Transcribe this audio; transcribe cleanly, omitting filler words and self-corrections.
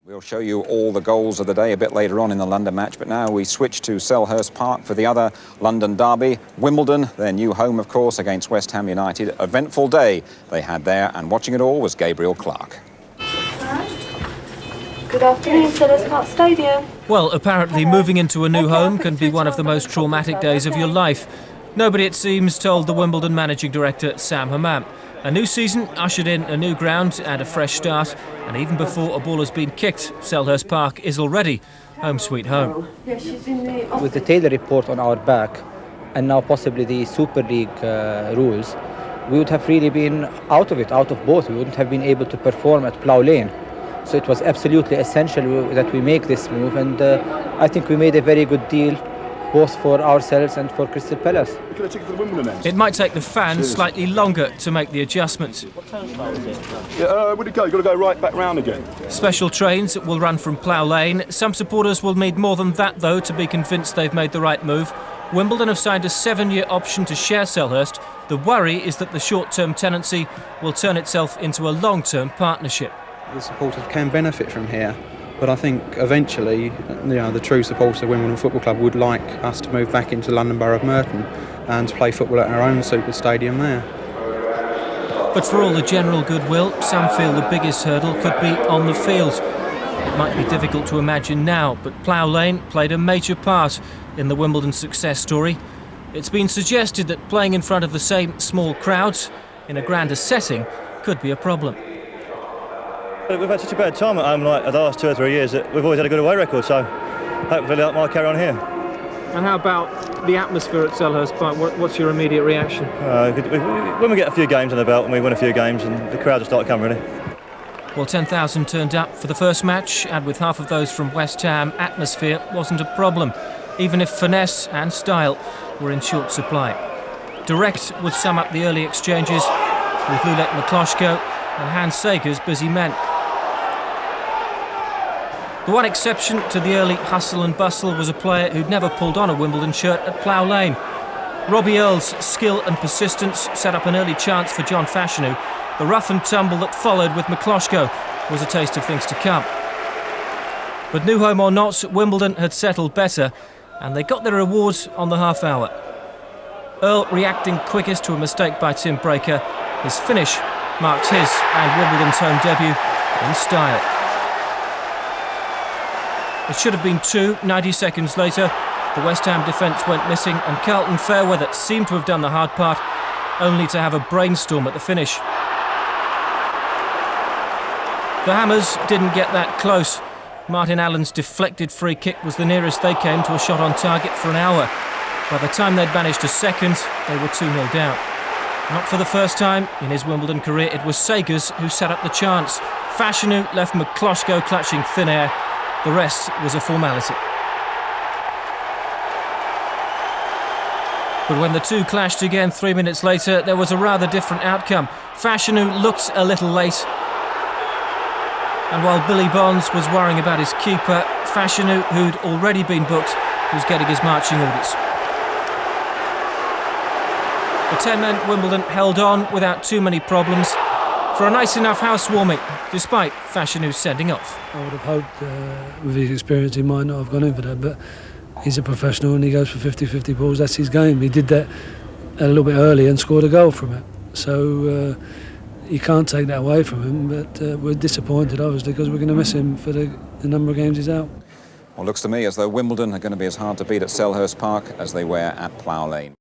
We'll show you all the goals of the day a bit later on in the London match, but now we switch to Selhurst Park for the other London derby. Wimbledon, their new home, of course, against West Ham United. Eventful day they had there, and watching it all was Gabriel Clark. Good afternoon, Selhurst Park Stadium. Well, apparently moving into a new home can be one of the most traumatic days of your life. Nobody, it seems, told the Wimbledon managing director Sam Hammam. A new season ushered in a new ground and a fresh start, and even before a ball has been kicked, Selhurst Park is already home sweet home. With the Taylor report on our back, and now possibly the Super League rules, we would have really been out of both. We wouldn't have been able to perform at Plough Lane. So it was absolutely essential that we make this move, and I think we made a very good deal, both for ourselves and for Crystal Palace. It might take the fans slightly longer to make the adjustments. Where'd it go? You've got to go right back round again. Special trains will run from Plough Lane. Some supporters will need more than that, though, to be convinced they've made the right move. Wimbledon have signed a 7-year option to share Selhurst. The worry is that the short-term tenancy will turn itself into a long-term partnership. The supporters can benefit from here, but I think eventually, the true supporters of Wimbledon Football Club would like us to move back into London Borough of Merton and to play football at our own super stadium there. But for all the general goodwill, some feel the biggest hurdle could be on the field. It might be difficult to imagine now, but Plough Lane played a major part in the Wimbledon success story. It's been suggested that playing in front of the same small crowds in a grander setting could be a problem. We've had such a bad time at home like the last 2 or 3 years that we've always had a good away record, so hopefully that might carry on here. And how about the atmosphere at Selhurst Park? What's your immediate reaction? When we get a few games on the belt and we win a few games, and the crowd will start coming, really. Well, 10,000 turned up for the first match, and with half of those from West Ham, atmosphere wasn't a problem, even if finesse and style were in short supply. Direct would sum up the early exchanges with Lulet Mikloshko and Hans Sager's busy men. The one exception to the early hustle and bustle was a player who'd never pulled on a Wimbledon shirt at Plough Lane. Robbie Earle's skill and persistence set up an early chance for John Fashanu. The rough and tumble that followed with Mikloshko was a taste of things to come. But new home or not, Wimbledon had settled better, and they got their rewards on the half hour. Earle reacting quickest to a mistake by Tim Breaker. His finish marked his and Wimbledon's home debut in style. It should have been 2. 90 seconds later, the West Ham defence went missing, and Carlton Fairweather seemed to have done the hard part, only to have a brainstorm at the finish. The Hammers didn't get that close. Martin Allen's deflected free kick was the nearest they came to a shot on target for an hour. By the time they'd managed a second, they were 2-0 down. Not for the first time in his Wimbledon career, it was Sagers who set up the chance. Fashanu left Mikloshko clutching thin air. The rest was a formality. But when the two clashed again 3 minutes later, there was a rather different outcome. Fashanu looked a little late. And while Billy Bonds was worrying about his keeper, Fashanu, who'd already been booked, was getting his marching orders. The 10-men Wimbledon held on without too many problems for a nice enough housewarming, despite Fashanu's sending off. I would have hoped with his experience he might not have gone in for that, but he's a professional and he goes for 50-50 balls. That's his game. He did that a little bit early and scored a goal from it. So you can't take that away from him, but we're disappointed, obviously, because we're going to miss him for the number of games he's out. Well, looks to me as though Wimbledon are going to be as hard to beat at Selhurst Park as they were at Plough Lane.